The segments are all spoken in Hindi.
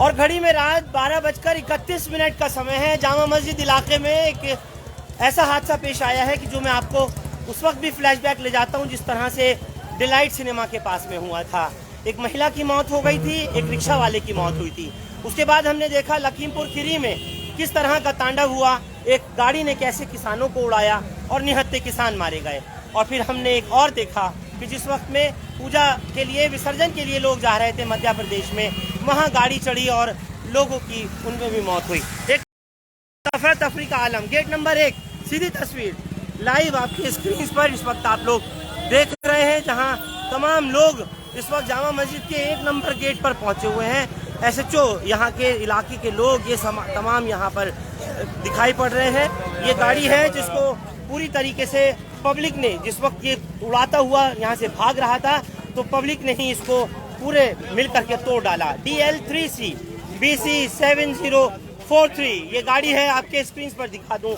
और घड़ी में रात 12:31 का समय है। जामा मस्जिद इलाके में एक ऐसा हादसा पेश आया है कि जो मैं आपको उस वक्त भी फ्लैशबैक ले जाता हूं जिस तरह से डिलाइट सिनेमा के पास में हुआ था। एक महिला की मौत हो गई थी, एक रिक्शा वाले की मौत हुई थी। उसके बाद हमने देखा लखीमपुर खीरी में किस तरह का तांडव हुआ, एक गाड़ी ने कैसे किसानों को उड़ाया और निहत्थे किसान मारे गए। और फिर हमने एक और देखा कि जिस वक्त में पूजा के लिए, विसर्जन के लिए लोग जा रहे थे मध्य प्रदेश में, वहाँ गाड़ी चढ़ी और लोगों की उनमें भी मौत हुई। एक अफरा तफरी का आलम। गेट नंबर 1 सीधी तस्वीर लाइव आपकी स्क्रीन पर इस वक्त आप लोग देख रहे हैं, जहां तमाम लोग इस वक्त जामा मस्जिद के 1 नंबर गेट पर पहुंचे हुए हैं। SHO यहाँ के इलाके के लोग ये तमाम यहाँ पर दिखाई पड़ रहे हैं। ये गाड़ी है जिसको पूरी तरीके से पब्लिक ने, जिस वक्त ये उड़ाता हुआ यहाँ से भाग रहा था तो पब्लिक ने ही इसको पूरे मिल करके तोड़ डाला। DL3C BC 7043 ये गाड़ी है, आपके स्क्रीन पर दिखा दूं।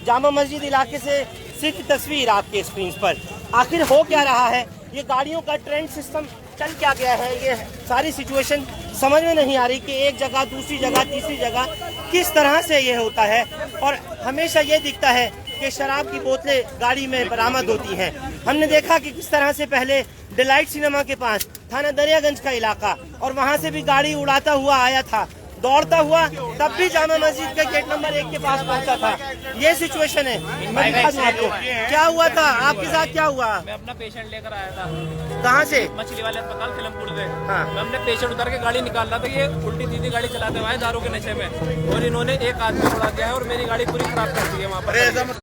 जामा मस्जिद इलाके से सिर्फ तस्वीर आपके स्क्रीन पर। आखिर हो क्या रहा है, ये गाड़ियों का ट्रेंड सिस्टम चल क्या गया है, ये सारी सिचुएशन समझ में नहीं आ रही कि एक जगह दूसरी जगह तीसरी जगह किस तरह से ये होता है। और हमेशा ये दिखता है कि शराब की बोतलें गाड़ी में बरामद होती हैं। हमने देखा कि किस तरह से पहले डिलाइट सिनेमा के पास थाना दरियागंज का इलाका, और वहाँ से भी गाड़ी उड़ाता हुआ आया था, दौड़ता हुआ, तब भी जामा मस्जिद के गेट नंबर 1 के पास पहुंचा था। ये सिचुएशन है। मैं दिखा दूं आपको क्या हुआ था, आपके साथ क्या हुआ। मैं अपना पेशेंट लेकर आया था। कहाँ से? मछली वाले अस्पताल फिल्मपुर से। हाँ। मैं अपने पेशेंट उतर के गाड़ी निकाल रहा था, ये उल्टी सीधी गाड़ी चलाते हुए दारू के नशे में, और इन्होंने एक आदमी उड़ा दिया है और मेरी गाड़ी पूरी खराब कर दी है वहाँ पर।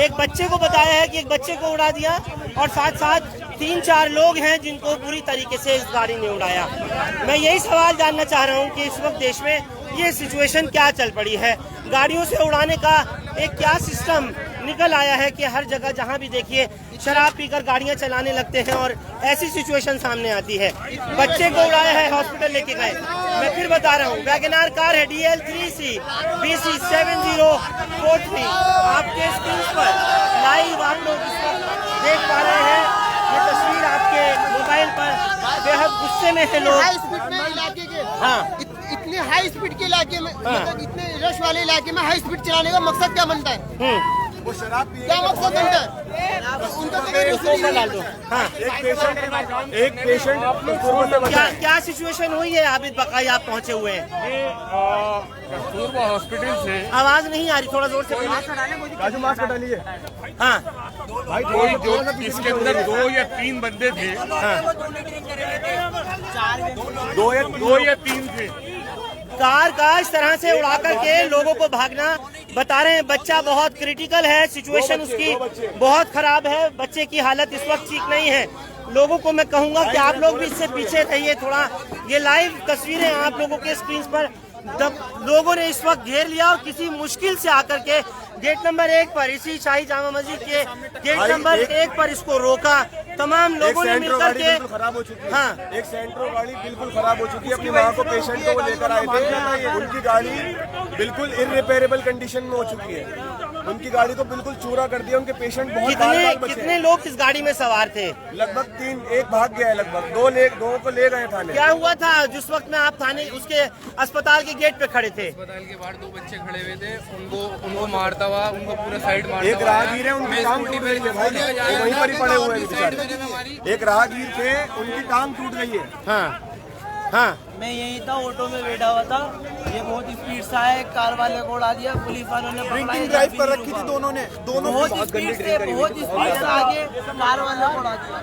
एक बच्चे को बताया है कि एक बच्चे को उड़ा दिया, और साथ साथ 3-4 लोग हैं जिनको पूरी तरीके से इस गाड़ी ने उड़ाया। मैं यही सवाल जानना चाह रहा हूँ कि इस वक्त देश में ये सिचुएशन क्या चल पड़ी है। गाड़ियों से उड़ाने का एक क्या सिस्टम निकल आया है कि हर जगह जहाँ भी देखिए शराब पीकर गाड़ियाँ चलाने लगते हैं और ऐसी सिचुएशन सामने आती है। बच्चे को उड़ाया है, हॉस्पिटल लेके गए। मैं फिर बता रहा हूँ, वैगनार कार है DL3C BC 7043 आपके स्क्रीन पर लाइव आप लोग इस वक्त देख पा रहे हैं। ये तस्वीर आपके मोबाइल पर, बेहद गुस्से में है लोग। हाई स्पीड में इलाके के, हाँ, इतने हाई स्पीड के इलाके में, मतलब इतने रश वाले इलाके में हाई स्पीड चलाने का मकसद क्या बनता है? वो शराब क्या मकसद बनता है? उनका हाँ। एक पेशेंट क्या सिचुएशन हुई है? आबिद बकाई आप पहुंचे हुए हैं। ये कस्तूरबा हॉस्पिटल से आवाज नहीं आ रही, थोड़ा जोर से बोलिए। राजू मास्क हटा लीजिए। हाँ, भाई जो इसके अंदर 2 या 3 बंदे थे। हाँ। 2 या 3 थे। कार का इस तरह से उड़ा करके लोगों को भागना। बता रहे हैं बच्चा बहुत क्रिटिकल है, सिचुएशन उसकी बहुत खराब है, बच्चे की हालत इस वक्त ठीक नहीं है। लोगों को मैं कहूंगा कि आप लोग भी इससे पीछे रहिए थोड़ा। ये लाइव तस्वीरें आप लोगों के स्क्रीन पर, जब लोगों ने इस वक्त घेर लिया और किसी मुश्किल से आकर के गेट नंबर 1 पर, इसी शाही जामा मस्जिद के गेट नंबर 1 पर इसको रोका। तमाम लोगों ने मिलकर के, खराब हो चुकी है। हाँ, एक सेंट्रो गाड़ी बिल्कुल खराब हो चुकी है। अपनी माँ को, पेशेंट को वो लेकर आए थे, उनकी गाड़ी बिल्कुल इररिपेयरेबल कंडीशन में हो चुकी है। उनकी गाड़ी को बिल्कुल चूरा कर दिया। उनके पेशेंट बहुत कितने लोग इस गाड़ी में सवार थे? लगभग 3, एक भाग गया है, लगभग 2 को ले गए थाने। क्या हुआ था जिस वक्त में आप थाने उसके अस्पताल के गेट पे खड़े थे? अस्पताल के बाहर 2 बच्चे खड़े हुए थे, उनको मारता हुआ, उनको पूरा साइड मारता एक राहगीर है, उनकी टांग टूट गई है भाई, वहीं पर ही पड़े हुए हैं बेचारे। एक राहगीर थे, उनकी टांग टूट गई है। हाँ, हाँ। मैं यहीं था, ऑटो में बैठा हुआ था, ये बहुत स्पीड से आया, कार वाले को उड़ा दिया। पुलिस वालों ने ड्रिंकिंग ड्राइव कर रखी थी दोनों ने, बहुत स्पीड से आगे कार वाले को उड़ा दिया।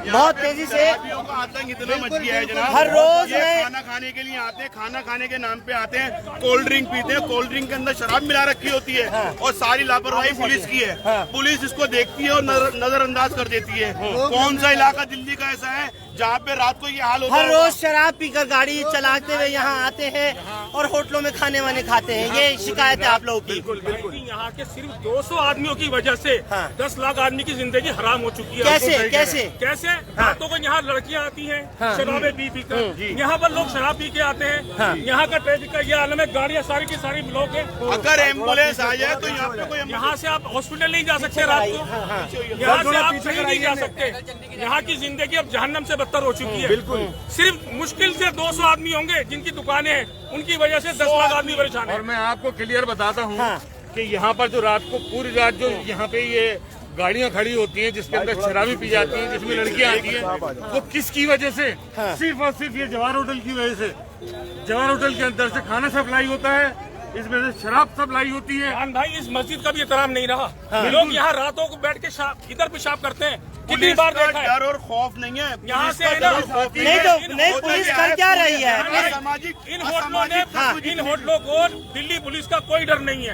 बहुत तेजी से आतंक इतना मच गया है जनाब। हर रोज ये खाना खाने के लिए आते हैं, खाना खाने के नाम पे आते हैं, कोल्ड ड्रिंक पीते हैं, कोल्ड ड्रिंक के अंदर शराब मिला रखी होती है। हाँ। और सारी लापरवाही पुलिस की है। हाँ। पुलिस इसको देखती है और नजरअंदाज कर देती है। कौन सा इलाका दिल्ली का ऐसा है जहाँ पे रात को ये हाल होता है? हर रोज शराब पीकर गाड़ी चलाते हुए यहाँ आते हैं और होटलों में खाने वाने खाते हैं, ये शिकायत है आप लोगों की। कि यहाँ के सिर्फ 200 आदमियों की वजह से 10 लाख आदमी की जिंदगी हराम हो चुकी है। कैसे रातों को यहाँ लड़कियाँ आती हैं शराबे पी कर, यहाँ पर लोग शराब पी के आते हैं। यहाँ का ट्रैफिक का ये आलम है, गाड़ियाँ सारी की सारी ब्लॉक है। अगर एम्बुलेंस आ जाए तो यहाँ पे कोई यहाँ से आप हॉस्पिटल नहीं जा सकते रात को, यहाँ से आप कहीं नहीं जा सकते। यहाँ की जिंदगी अब जहन्नम से बदतर हो चुकी है। बिल्कुल, सिर्फ मुश्किल से 200 आदमी होंगे जिनकी दुकानें हैं, उनकी वजह से 10 लाख आदमी परेशान है। और मैं आपको क्लियर बताता हूँ कि यहाँ पर जो रात को पूरी रात जो यहाँ पे ये गाड़ियाँ खड़ी होती हैं जिसके अंदर शराबी पी जाती हैं, जिसमें लड़कियाँ आती हैं, वो किसकी वजह से? सिर्फ और सिर्फ ये जवाहर होटल की वजह से। जवाहर होटल के अंदर से खाना सप्लाई होता है, इसमें से शराब सप्लाई होती है। भाई इस मस्जिद का भी एहतराम नहीं रहा। लोग यहाँ रातों को बैठ के इधर पेशाब करते हैं, कितनी बार देखा है। डर और खौफ नहीं है यहाँ से नहीं, पुलिस कर क्या रही है? सामाजिक इन होटलों को दिल्ली पुलिस का कोई डर नहीं है।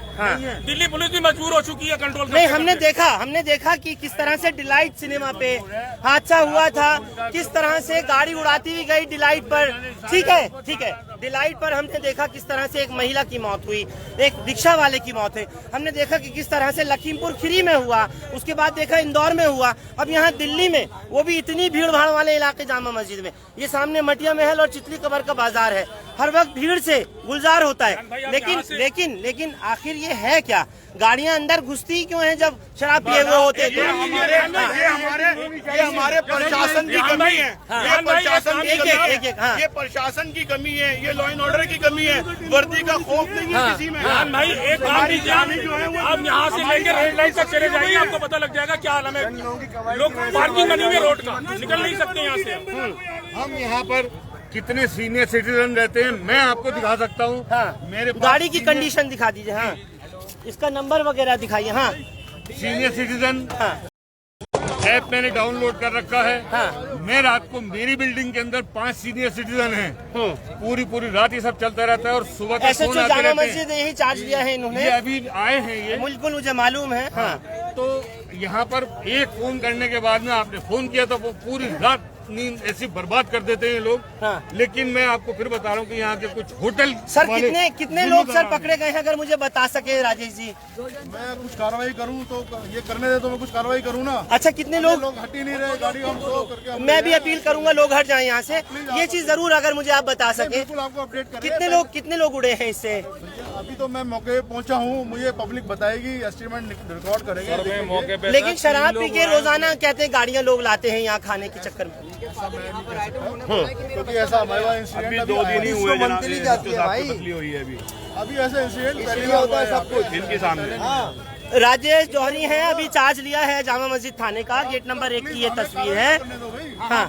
दिल्ली पुलिस भी मजबूर हो चुकी है कंट्रोल नहीं, हमने देखा कि किस तरह से डिलाइट सिनेमा पे हादसा हुआ था, किस तरह से गाड़ी उड़ाती हुई गई डिलाइट पर। ठीक है, डिलाइट पर हमने देखा किस तरह से एक महिला की मौत हुई, एक रिक्शा वाले की मौत है। हमने देखा कि किस तरह से लखीमपुर खीरी में हुआ, उसके बाद देखा इंदौर में हुआ, अब यहाँ दिल्ली में, वो भी इतनी भीड़ भाड़ वाले इलाके जामा मस्जिद में। ये सामने मटिया महल और चितली कबर का बाजार है, हर वक्त भीड़ से गुलजार होता है। लेकिन आखिर ये है क्या? गाड़ियां अंदर घुसती क्यों हैं जब शराब पिए हुए होते? ये हमारे प्रशासन की कमी है। ये प्रशासन की कमी है, ये लॉ एंड ऑर्डर की कमी है, वर्दी का खौफ नहीं है किसी में। भाई एक काम कीजिए, आप यहाँ से लेकर रेड लाइन तक चले जाइए, आपको पता लग जाएगा क्या आलम है। लोग पार्किंग बनी हुई है रोड का, निकल नहीं सकते यहाँ से। हम यहाँ पर कितने सीनियर सिटीजन रहते हैं मैं आपको दिखा सकता हूँ। मेरे गाड़ी की कंडीशन दिखा दीजिए। हाँ, इसका नंबर वगैरह दिखाइए। हाँ, सीनियर सिटीजन ऐप मैंने डाउनलोड कर रखा है। मैं रात को मेरी बिल्डिंग के अंदर 5 सीनियर सिटीजन हैं, पूरी रात ये सब चलता रहता है और सुबह तक फोन आते रहते हैं। मस्जिद यही चार्ज लिया है इन्होंने, ये अभी आए हैं ये बिल्कुल मुझे मालूम है। हाँ, तो यहाँ पर एक फोन करने के बाद में आपने फोन किया तो वो पूरी रात नींद ऐसी बर्बाद कर देते हैं लोग। लेकिन मैं आपको फिर बता रहा हूँ कि यहाँ के कुछ होटल सर कितने लोग सर पकड़े गए हैं, अगर मुझे बता सके राजेश जी। मैं कुछ कार्रवाई करूँ तो ये करने दे तो मैं कुछ कार्रवाई करूँ ना। अच्छा, कितने लोग हट ही नहीं रहे, गाड़ी हम स्लो करके मैं भी अपील करूंगा लोग हट जाएं यहाँ से। ये चीज जरूर अगर मुझे आप बता सके, बिल्कुल आपको अपडेट करें। कितने लोग उड़े हैं इससे? अभी तो मैं मौके पे पहुंचा हूँ, मुझे पब्लिक बताएगी, एस्टीमेट रिकॉर्ड करेंगे मौके पे। लेकिन शराब पी के रोजाना कहते हैं गाड़ियाँ लोग लाते हैं यहाँ खाने के चक्कर में। क्योंकि ऐसा हमारे पास इंसिडेंट 2 दिन ही हुए मंथली जाती है भाई, हुई है अभी ऐसा इंसिडेंट पहले होता है सब कुछ इनके सामने। राजेश जौहरी हैं, अभी चार्ज लिया है जामा मस्जिद थाने का, गेट नंबर 1 की ये तस्वीर है। हाँ,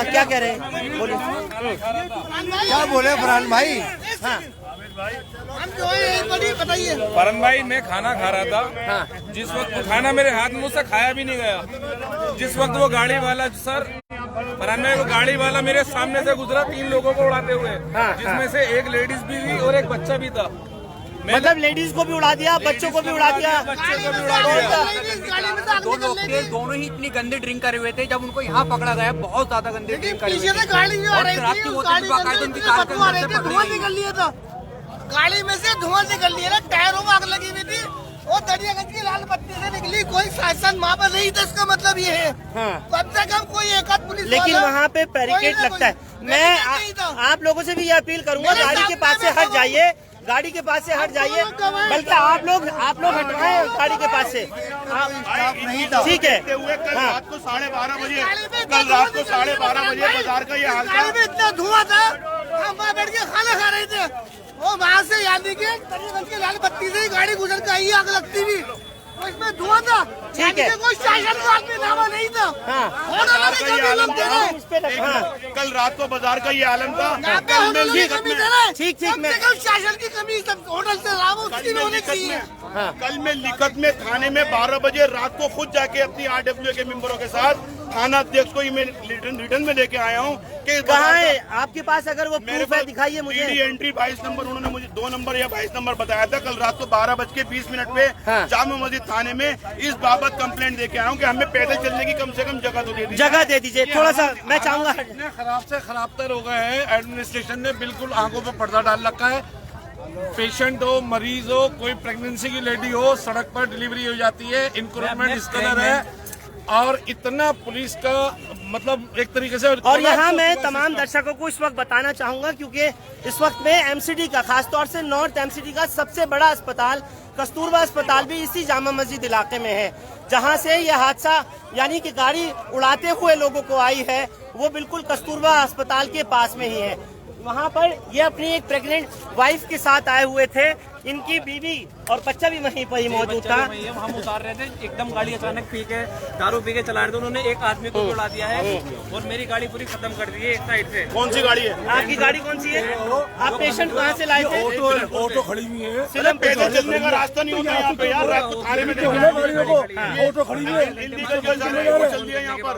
क्या कह रहे हैं बोलिए। क्या बोले फरहान भाई? हाँ, बताइए। फरहान भाई, मैं खाना खा रहा था, जिस वक्त वो खाना मेरे हाथ मुंह से खाया भी नहीं गया, जिस वक्त वो गाड़ी वाला सर फरहान भाई, वो गाड़ी वाला मेरे सामने से गुजरा 3 लोगों को उड़ाते हुए, जिसमें से एक लेडीज भी थी और एक बच्चा भी था। मतलब लेडीज को भी उड़ा दिया, बच्चों को भी उड़ा दिया। दो लोग थे, दोनों ही इतनी गंदी ड्रिंक करे हुए थे। जब उनको यहाँ पकड़ा गया, बहुत ज्यादा गंदी ड्रिंक करे हुए थे। गाड़ी निकल लिया था, गाड़ी में से धुआं निकल लिया, टायरों में आग लगी हुई थी और दरियागंज की लाल बत्ती से निकली। कोई शासन वहाँ पर नहीं था, इसका मतलब ये है। कम से कम कोई एक आध पुलिस, लेकिन वहाँ पे बैरिकेड लगता है। मैं आप लोगों से भी ये अपील करूंगा, गाड़ी के पास से हट जाइए, गाड़ी के पास से हट जाइए। बल्कि आप लोग हटवाएं गाड़ी के पास से। ठीक है। कल रात को 12:30 बजे बाजार का ये हाल था। गाड़ी में इतना धुआं था, हम वहाँ बैठ के खाना खा रहे थे, वो वहाँ से यानी कि दरियागंज की लाल बत्ती से ही गाड़ी गुजर के आई, आग लगती भी, तो इसमें धुआं था। ठीक है। कोई शासन का आदमी नामा नहीं था। कल रात को बाजार का ये आलम था। ठीक, शासन की कमी, सब होटल से उसकी होनी चाहिए। कल मैं लिखत में थाने में 12 बजे रात को खुद जाके अपनी RWA के मेंबरों के साथ थाना अध्यक्ष को ही मैं रिटर्न में लेके आया हूँ कि कहाँ है आपके पास? अगर वो प्रूफ है दिखाइए मुझे। एंट्री 22 नंबर, उन्होंने मुझे 2 नंबर या 22 नंबर बताया था। कल रात को 12:20 पे जामा मस्जिद थाने में इस बाबत कंप्लेंट देके आया हूँ कि हमें पैदल चलने की कम से कम जगह तो दे दीजिए। जगह दे दीजिए थोड़ा सा, मैं चाहूंगा। इतने खराब से खराब तर हो गए हैं, एडमिनिस्ट्रेशन ने बिल्कुल आंखों पे पर्दा डाल रखा है। पेशेंट हो, मरीज हो, कोई प्रेगनेंसी की लेडी हो, सड़क पर डिलीवरी हो जाती है। इंक्रोचमेंट इस कदर है और इतना पुलिस का मतलब एक तरीके से। और यहाँ मैं तमाम दर्शकों को इस वक्त बताना चाहूंगा, क्योंकि इस वक्त में एमसीडी का, खासतौर से नॉर्थ एमसीडी का सबसे बड़ा अस्पताल कस्तूरबा अस्पताल भी इसी जामा मस्जिद इलाके में है, जहाँ से यह हादसा यानी कि गाड़ी उड़ाते हुए लोगों को आई है, वो बिल्कुल कस्तूरबा अस्पताल के पास में ही है। वहाँ पर ये अपनी एक प्रेग्नेंट वाइफ के साथ आए हुए थे, इनकी बीवी और बच्चा भी वहीं पर ही मौजूद था। हम उतार रहे थे, एकदम गाड़ी अचानक पी के दारू पी के चला रहे थे, उन्होंने एक आदमी को उड़ा दिया है और मेरी गाड़ी पूरी खत्म कर दी है एक साइड से। कौन सी गाड़ी है आपकी? गाड़ी कौन सी है? आप पेशेंट कहाँ से लाए थे? ऑटो खड़ी हुई है, सिर्फ पैदल चलने का रास्ता नहीं होता यहाँ पे यार। रात को थाने में ऑटो खड़ी हुई है यहाँ पर।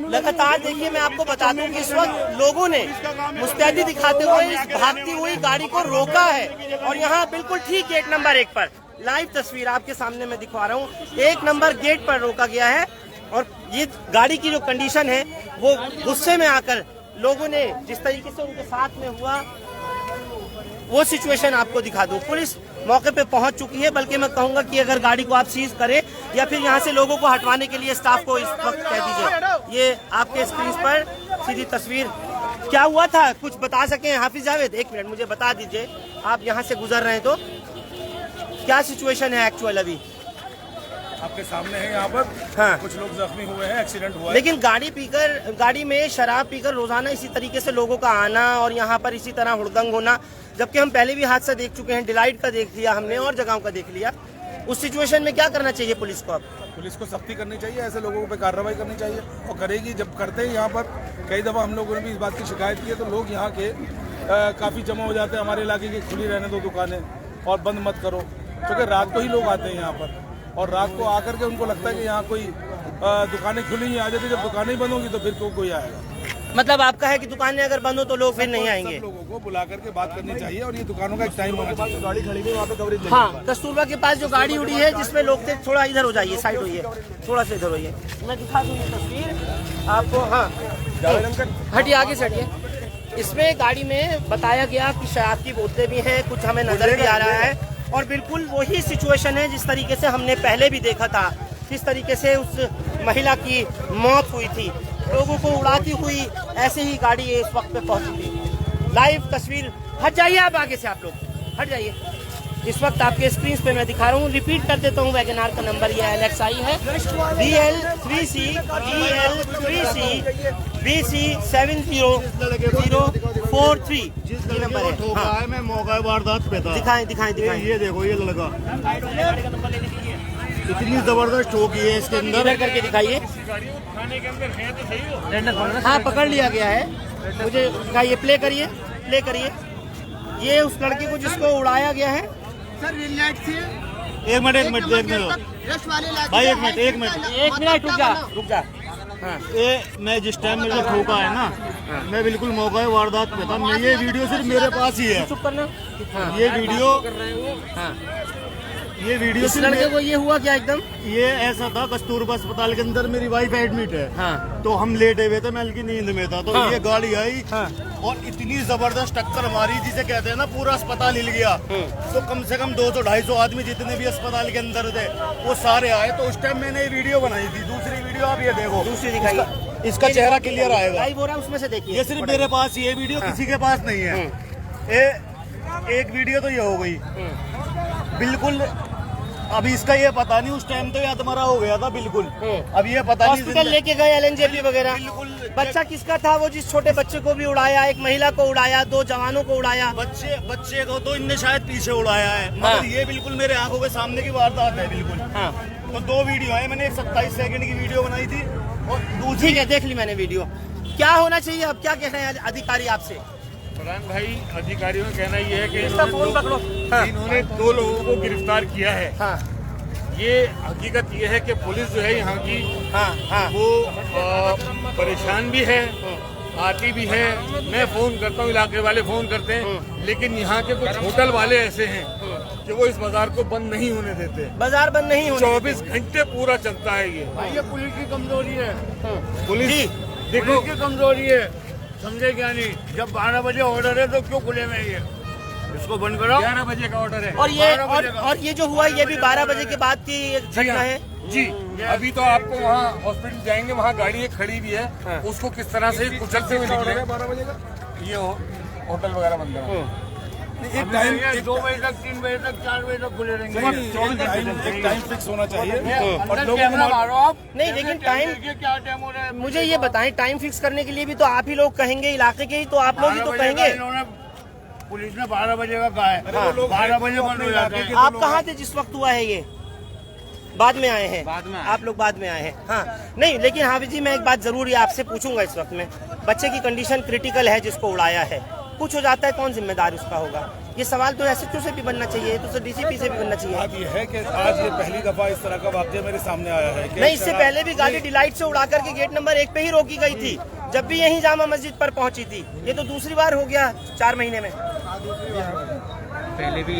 लगातार देखिए, मैं आपको बता दूं कि इस वक्त लोगों ने मुस्तैदी दिखाते हुए इस भागती हुई गाड़ी को रोका है और यहाँ बिल्कुल ठीक गेट नंबर 1 पर, लाइव तस्वीर आपके सामने मैं दिखा रहा हूँ, 1 नंबर गेट पर रोका गया है। और ये गाड़ी की जो कंडीशन है वो गुस्से में आकर लोगों ने जिस तरीके से उनके साथ में हुआ वो सिचुएशन आपको दिखा दूं। पुलिस मौके पे पहुंच चुकी है, बल्कि मैं कहूंगा कि अगर गाड़ी को आप सीज करें या फिर यहाँ से लोगों को हटवाने के लिए स्टाफ को इस वक्त कह दीजिए। ये आपके स्क्रीन पर सीधी तस्वीर। क्या हुआ था कुछ बता सकें हाफिज जावेद? 1 मिनट मुझे बता दीजिए, आप यहाँ से गुजर रहे हैं तो क्या सिचुएशन है एक्चुअल अभी? आपके सामने है यहाँ पर। हाँ। कुछ लोग जख्मी हुए हैं, एक्सीडेंट हुआ है। लेकिन गाड़ी में शराब पीकर रोजाना इसी तरीके से लोगों का आना और यहाँ पर इसी तरह हुड़दंग होना, जबकि हम पहले भी हादसा देख चुके हैं, डिलाइट का देख लिया हमने और जगहों का देख लिया। उस सिचुएशन में क्या करना चाहिए पुलिस को? अब पुलिस को सख्ती करनी चाहिए, ऐसे लोगों पे कार्रवाई करनी चाहिए और करेगी। जब करते हैं यहाँ पर कई दफ़ा हम लोगों ने भी इस बात की शिकायत की है, तो लोग यहाँ के काफ़ी जमा हो जाते हैं। हमारे इलाके की खुली रहने दो दुकानें और बंद मत करो, क्योंकि रात को ही लोग आते हैं यहाँ पर और रात को आकर के उनको लगता है कि यहाँ कोई दुकानें खुली ही आ जाती। जब दुकानें ही बंद होंगी तो फिर कोई आएगा। मतलब आपका है कि दुकानें अगर बंद हो तो लोग फिर नहीं आएंगे? लोगों को बुला करके बात करनी चाहिए और ये दुकानों का एक टाइम होना चाहिए। गाड़ी खड़ी थी वहाँ पे कवरेज। हाँ, कस्तूरबा के पास जो गाड़ी उड़ी है जिसमें लोग थे, थोड़ा इधर हो जाइए, साइड होइए, थोड़ा सा इधर होइए, मैं दिखा दूँ ये तस्वीर आपको। हाँ हटिए, आगे से हटिए। इसमें गाड़ी में बताया गया कि शराब की बोतलें भी हैं, कुछ हमें नजर भी आ रहा है और बिल्कुल वही सिचुएशन है जिस तरीके से हमने पहले भी देखा था, किस तरीके से उस महिला की मौत हुई थी। लोगों को उड़ाती हुई ऐसे ही गाड़ी इस वक्त पे पहुंची थी। लाइव तस्वीर। हट जाइए आप, आगे से आप लोग हट जाइए। इस वक्त आपके स्क्रीन पे मैं दिखा रहा हूँ, रिपीट कर देता हूँ, वैगनार का नंबर ये LXI है BL3C BC 70043 ये नंबर है। हाँ। मैं मौका वारदात पे था। दिखाएं दिखाएं दिखाएं। ये देखो ये लड़का इतनी जबरदस्त ठोकी है इसके अंदर। इधर करके दिखाइए। हाँ पकड़ लिया गया है, मुझे दिखाइए, प्ले करिए प्ले करिए। ये उस लड़के को जिसको उड़ाया गया है। सर रेड लाइट से एक मिनट देखने दो भाई, एक मिनट रुक जा। हाँ। ये मैं जिस टाइम मुझे ठोका है ना, मैं बिल्कुल मौका वारदात पे था। मैं ये वीडियो सिर्फ मेरे पास ही है। चुप करना। हाँ। ये वीडियो हाँ। ये वीडियो इस लड़के को ये हुआ क्या एकदम? ये ऐसा था, कस्तूरबा अस्पताल के अंदर मेरी वाइफ एडमिट है। हाँ। तो हम लेटे हुए थे, मैं हल्की नींद में था, तो हाँ। ये गाड़ी आई। हाँ। और इतनी जबरदस्त टक्कर मारी जिसे कहते हैं ना पूरा अस्पताल हिल गया। तो कम से कम 200-250 आदमी जितने भी अस्पताल के अंदर थे वो सारे आए। तो उस टाइम मैंने ये वीडियो बनाई थी। दूसरी वीडियो आप ये देखो, दूसरी दिखाइए, इसका चेहरा क्लियर आएगा। लाइव हो रहा है उसमें से देखिए। ये सिर्फ मेरे पास, ये वीडियो किसी के पास नहीं है। एक वीडियो तो ये हो गई बिल्कुल। अभी इसका ये पता नहीं, उस टाइम तो याद मरा हो गया था बिल्कुल। अब ये पता नहीं हॉस्पिटल लेके गए LNJP वगैरह। बच्चा किसका था वो, जिस छोटे बच्चे को भी उड़ाया, एक महिला को उड़ाया, 2 जवानों को उड़ाया। बच्चे को तो इनने शायद पीछे उड़ाया है, मगर ये बिल्कुल मेरे आंखों के सामने की वारदात है बिल्कुल। हाँ। तो 2 वीडियो है, मैंने एक 27 सेकंड की वीडियो बनाई थी और दूसरी। ठीक है, देख ली मैंने वीडियो। क्या होना चाहिए अब, क्या कह रहे हैं अधिकारी आपसे? फरहान भाई, अधिकारियों का कहना ये है कि फोन पकड़ो। इन्होंने 2 लोगों को गिरफ्तार किया है। ये हकीकत ये है कि पुलिस जो है यहाँ की वो परेशान भी है, आती भी है। मैं फोन करता हूँ, इलाके वाले फोन करते हैं, लेकिन यहाँ के कुछ होटल वाले ऐसे हैं कि वो इस बाजार को बंद नहीं होने देते। बाजार बंद नहीं होने 24 घंटे पूरा चलता है ये पुलिस की कमजोरी है। पुलिस देखो की कमजोरी है, समझे क्या नहीं? जब 12 बजे ऑर्डर है तो क्यों खुले में ये? इसको बंद करो। 11 बजे का ऑर्डर है। और ये जो हुआ ये भी 12 बजे के बाद की एक घटना है जी। अभी तो आपको वहाँ हॉस्पिटल जाएंगे, वहाँ गाड़ी एक खड़ी भी है, उसको किस तरह से कुचलते हुए निकले। 12 बजे का ये होटल वगैरह बंद है। एक टाइम 2 बजे तक, 3 बजे तक, 4 बजे तक खुले रहेंगे। एक टाइम फिक्स होना चाहिए। और लोगों को नहीं, लेकिन टाइम क्या टाइम हो रहा है? मुझे ये बताएं, टाइम फिक्स करने के लिए भी तो आप ही लोग कहेंगे, इलाके के ही तो आप लोग ही तो कहेंगे। पुलिस ने 12 बजे का कहा है, 12 बजे बंद हो जाते हैं। आप कहाँ थे जिस वक्त हुआ है ये? बाद में आए हैं? आप लोग बाद में आए हैं। हाँ, नहीं, लेकिन हाफिज जी मैं एक बात जरूर आपसे पूछूंगा इस वक्त में। बच्चे की कंडीशन क्रिटिकल है, जिसको उड़ाया है, कुछ हो जाता है, कौन जिम्मेदार उसका होगा? ये सवाल तो एसएचओ से भी बनना चाहिए, तो डीसीपी से भी बनना चाहिए। अब ये है कि आज ये पहली दफा इस तरह का वाकया मेरे सामने आया है। नहीं, इससे पहले भी गाड़ी डिलाइट से उड़ा करके गेट नंबर 1 पे ही रोकी गई थी, जब भी यहीं जामा मस्जिद पर पहुंची थी। ये तो दूसरी बार हो गया 4 महीने में। पहले भी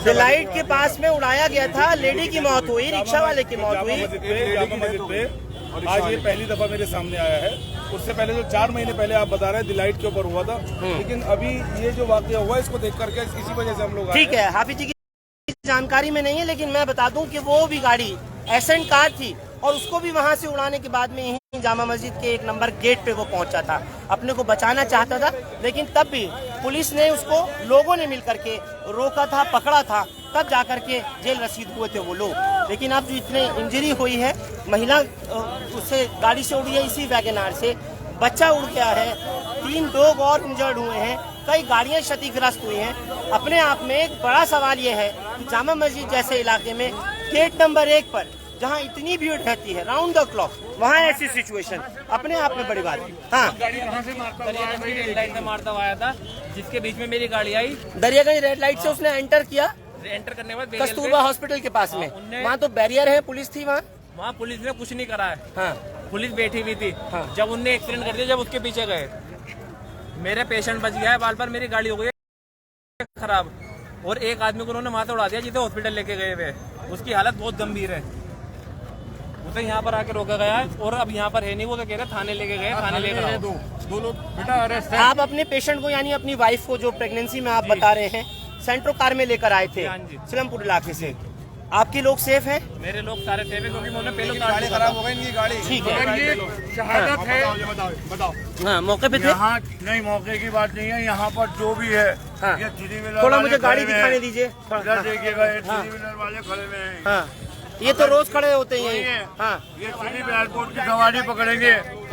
डिलाइट के पास में उड़ाया गया था, लेडी की मौत हुई, रिक्शा वाले की मौत हुई। जामा मस्जिद पे आज ये पहली दफा मेरे सामने आया है। उससे पहले जो 4 महीने पहले आप बता रहे हैं डिलाइट के ऊपर हुआ था, लेकिन अभी ये जो वाकया हुआ इसको देख करके इसी वजह से हम लोग ठीक है, हाफिज जी की जानकारी में नहीं है, लेकिन मैं बता दूं कि वो भी गाड़ी एसेंट कार थी और उसको भी वहां से उड़ाने के बाद में यहीं जामा मस्जिद के 1 नंबर गेट पे वो पहुंचा था। अपने को बचाना चाहता था, लेकिन तब भी पुलिस ने उसको, लोगों ने मिलकर के रोका था, पकड़ा था, तब जाकर के जेल रसीद हुए थे वो लोग। लेकिन अब जो इतने इंजरी हुई है, महिला उससे गाड़ी से उड़ी है, इसी वैगनार से बच्चा उड़ गया है, 3 लोग और इंजर्ड हुए हैं, कई गाड़ियां क्षतिग्रस्त हुई हैं। अपने आप में एक बड़ा सवाल ये है कि जामा मस्जिद जैसे इलाके में गेट नंबर 1 पर जहां इतनी भीड़ रहती है राउंड द क्लॉक, वहां ऐसी सिचुएशन अपने आप में बड़ी बात है। हाँ, गाड़ी वहाँ से मारता हुआ आया था, जिसके बीच में मेरी गाड़ी आई। दरियागंज रेड लाइट से उसने एंटर किया, एंटर करने के बाद कस्तूरबा हॉस्पिटल के पास में, वहाँ तो बैरियर है, पुलिस थी वहाँ पुलिस ने कुछ नहीं करा है। हाँ, पुलिस बैठी हुई थी। हाँ। जब उनने एक्सीडेंट कर दिया, जब उसके पीछे गए, मेरे पेशेंट बच गया है, बाल पर मेरी गाड़ी हो गई खराब, और एक आदमी को उन्होंने माथा उड़ा दिया, जिसे हॉस्पिटल लेके गए हुए, उसकी हालत बहुत गंभीर है। उसे यहाँ पर आके रोका गया है, और अब यहाँ पर है नहीं, वो तो कह रहे थाने लेके गए, थाने लेकर आओ। 2 लोग बेटा अरेस्ट है। आप अपने पेशेंट को, यानी अपनी वाइफ को, जो प्रेगनेंसी में आप बता रहे हैं, सेंट्रो कार में लेकर आए थे सिलमपुर इलाके से, आपके लोग सेफ हैं? मेरे लोग सारे सेफ है, क्योंकि उन्होंने पहले गाड़ी खराब हो गई इनकी गाड़ी। ठीक है, ये शहादत है। बताओ। हाँ, मौके पे थे? यहाँ नहीं, मौके की बात नहीं है, यहाँ पर जो भी है, हाँ। ये थ्री व्हीलर थोड़ा मुझे गाड़ी दिखाने दीजिए। इधर देखिएगा, ये 3 व्हीलर वाले खड़े हुए हैं। हाँ, ये तो रोज खड़े होते हैं यहीं। हाँ, ये सिर्फ एयरपोर्ट की सवारी पकड़ेंगे।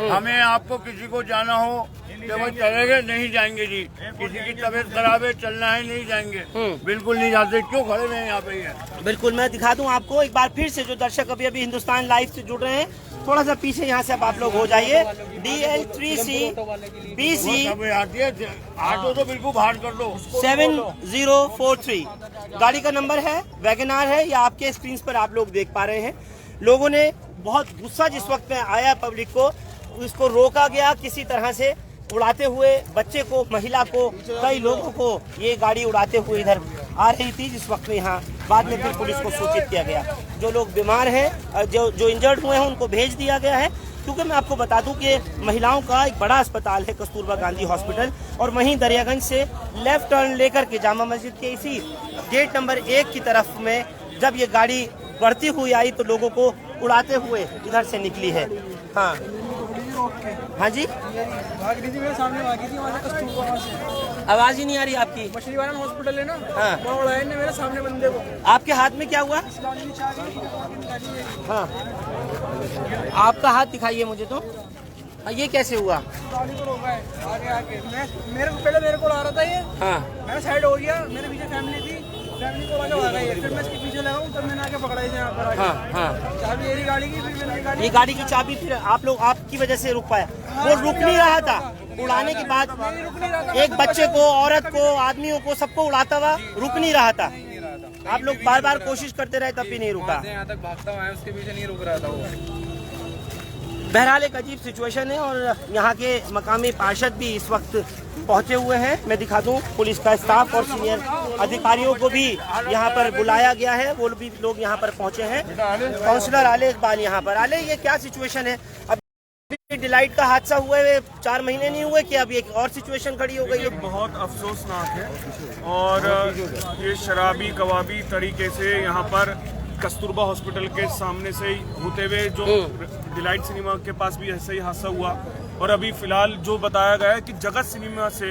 हमें आपको किसी को जाना हो कि वो चलेंगे, नहीं जाएंगे जी। किसी की तबीयत खराब है, चलना है, नहीं जाएंगे, बिल्कुल नहीं जाते। क्यों खड़े हुए हैं यहाँ पे? ये बिल्कुल, मैं दिखा दूं आपको एक बार फिर से, जो दर्शक अभी हिंदुस्तान लाइव से जुड़ रहे हैं, थोड़ा सा पीछे यहाँ से अब आप लोग हो जाइए। DL3C BC ऑटो तो बिल्कुल बाहर कर दो। 7043 गाड़ी का नंबर है, वैगनार है, या आपके स्क्रीन पर आप लोग देख पा रहे हैं। लोगों ने बहुत गुस्सा जिस वक्त में आया पब्लिक को, उसको रोका गया किसी तरह से, उड़ाते हुए बच्चे को, महिला को, कई लोगों को ये गाड़ी उड़ाते हुए इधर आ रही थी, जिस वक्त में यहाँ बाद में फिर पुलिस को सूचित किया गया। जो लोग बीमार हैं, जो इंजर्ड हुए हैं, उनको भेज दिया गया है। क्योंकि मैं आपको बता दूं कि महिलाओं का एक बड़ा अस्पताल है कस्तूरबा गांधी हॉस्पिटल, और वहीं दरियागंज से लेफ्ट टर्न लेकर के जामा मस्जिद के इसी गेट नंबर 1 की तरफ में जब ये गाड़ी बढ़ती हुई आई तो लोगों को उड़ाते हुए इधर से निकली है। हाँ, हाँ जी, भाग रही थी, मेरे सामने भागी थी, वहाँ से कस्तूरबा से। आवाज ही नहीं आ रही आपकी। मछली वाला हॉस्पिटल है ना, हाँ, वहाँ उड़ाया ने मेरे सामने बंदे को। आपके हाथ में क्या हुआ? हाँ, आपका हाथ दिखाइए मुझे तो। ये कैसे हुआ? गाड़ी को रोका है आगे आके। मेरे को आ रहा था ये। हाँ, मैं साइड हो गया, मेरे पीछे फैमिली थी, फैमिली को आगे भागा ये, फिर मैं इसके पीछे लगा हूँ, तब मैंने आके पकड़ा इसे यहाँ पर आके। हाँ, हाँ, चाबी मेरी गाड़ी की, फिर मैंने गाड़ी, ये गाड़ी की चाबी फिर आप लोग, आपकी वजह से रुक पाया, वो रुक नहीं रहा था। उड़ाने के बाद एक बच्चे को, औरत को, आदमियों को, सबको उड़ाता हुआ रुक नहीं रहा था। आप लोग बार बार कोशिश करते रहे तब भी नहीं रुका। यहाँ तक भागता हुआ है, उसके पीछे नहीं रुक रहा था वो। बहरहाल एक अजीब सिचुएशन है और यहाँ के मकामी पार्षद भी इस वक्त पहुंचे हुए हैं। मैं दिखा दूं, पुलिस का स्टाफ और सीनियर अधिकारियों को भी यहाँ पर बुलाया गया है, वो भी लोग यहाँ पर पहुंचे हैं। काउंसलर आले इकबाल यहाँ पर। आले, ये क्या सिचुएशन है? अभी डिलाइट का हादसा हुआ है, 4 महीने नहीं हुए कि अभी एक और सिचुएशन खड़ी हो गई है? बहुत अफसोसनाक है और ये शराबी कबाबी तरीके से यहाँ पर कस्तूरबा हॉस्पिटल के सामने से होते हुए जो डिलाइट सिनेमा के पास भी ऐसा ही हादसा हुआ। और अभी फिलहाल जो बताया गया है कि जगत सिनेमा से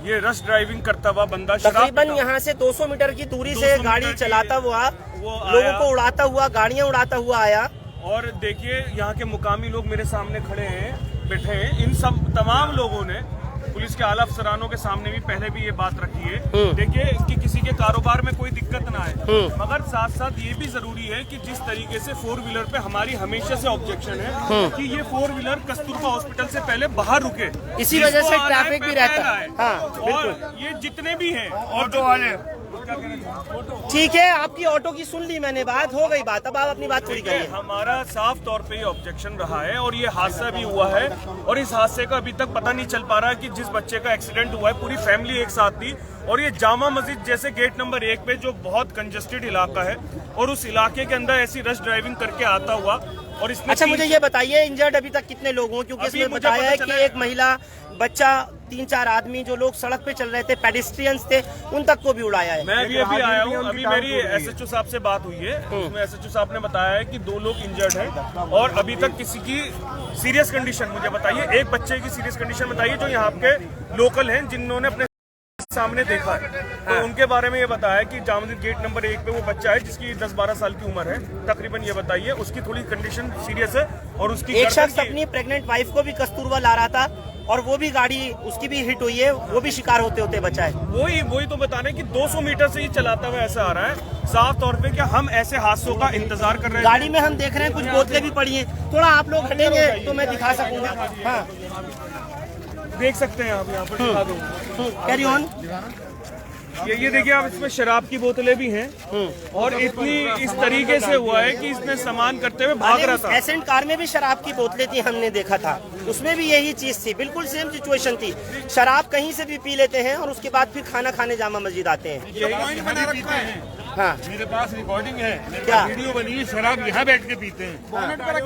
ये रश ड्राइविंग करता हुआ बंदा तकरीबन यहाँ से 200 मीटर की दूरी से गाड़ी चलाता हुआ, लोगों को उड़ाता हुआ, गाड़ियाँ उड़ाता हुआ आया। और देखिए यहाँ के मुकामी लोग मेरे सामने खड़े हैं, बैठे हैं। इन सब तमाम लोगों ने पुलिस के आला अफसरानों के सामने भी पहले भी ये बात रखी है। देखिए कि किसी के कारोबार में कोई दिक्कत ना आए, मगर साथ साथ ये भी जरूरी है कि जिस तरीके से 4 व्हीलर पे हमारी हमेशा से ऑब्जेक्शन है कि ये 4 व्हीलर कस्तूरबा हॉस्पिटल से पहले बाहर रुके, इसी वजह से ट्रैफिक भी रहता है। हाँ, और ये जितने भी हैं ऑटो वाले, ठीक है, आपकी ऑटो की सुन ली मैंने, बात हो गई बात, अब आप अपनी बात पूरी करिए। हमारा साफ तौर पे ये ऑब्जेक्शन रहा है और ये हादसा भी हुआ है और इस हादसे का अभी तक पता नहीं चल पा रहा है कि जिस बच्चे का एक्सीडेंट हुआ है पूरी फैमिली एक साथ थी और ये जामा मस्जिद जैसे गेट नंबर 1 पे जो बहुत कंजेस्टेड इलाका है और उस इलाके के अंदर ऐसी रश ड्राइविंग करके आता हुआ और इसमें। अच्छा, मुझे ये बताइए इंजर्ड अभी तक कितने लोग हों? क्योंकि इसमें बताया है कि एक महिला, बच्चा, 3-4 आदमी जो लोग सड़क पे चल रहे थे, पेडिस्ट्रियंस थे, उन तक को भी उड़ाया है। मैं भी अभी आया हूँ, अभी मेरी एसएचओ साहब से बात हुई है, उसमें एसएचओ साहब ने बताया है कि 2 लोग इंजर्ड हैं और अभी तक किसी की सीरियस कंडीशन मुझे बताइए, एक बच्चे की सीरियस कंडीशन बताइए जो यहाँ के लोकल हैं जिन्होंने अपने सामने देखा है। तो उनके बारे में ये बताया कि जामा मस्जिद गेट नंबर 1 पे वो बच्चा है जिसकी 10-12 साल की उम्र है तकरीबन, ये बताइए उसकी थोड़ी कंडीशन सीरियस है और उसकी एक शख्स अपनी प्रेग्नेंट वाइफ को भी कस्तूरबा ला रहा था और वो भी गाड़ी उसकी भी हिट हुई है, वो भी शिकार होते होते बचा है। वही तो बताने कि 200 मीटर से ही चलाता हुआ ऐसा आ रहा है। साफ तौर पे क्या हम ऐसे हादसों का इंतजार कर रहे हैं? गाड़ी में हम देख रहे हैं कुछ बोतलें भी पड़ी हैं, थोड़ा आप लोग हटेंगे तो मैं दिखा सकूंगा। हाँ, देख सकते हैं आप यहाँ पर, दिखा दूँ, कैरी ऑन। ये देखिए आप, इसमें शराब की बोतलें भी हैं और इतनी इस तरीके से हुआ है कि इसने सामान करते हुए भाग रहा था। एसेंट कार में भी शराब की बोतलें थी, हमने देखा था, उसमें भी यही चीज थी, बिल्कुल सेम सिचुएशन थी। शराब कहीं से भी पी लेते हैं और उसके बाद फिर खाना खाने जामा मस्जिद आते हैं। हाँ, मेरे पास रिकॉर्डिंग है, क्या वीडियो बनी है, शराब यहाँ बैठ के पीते हैं,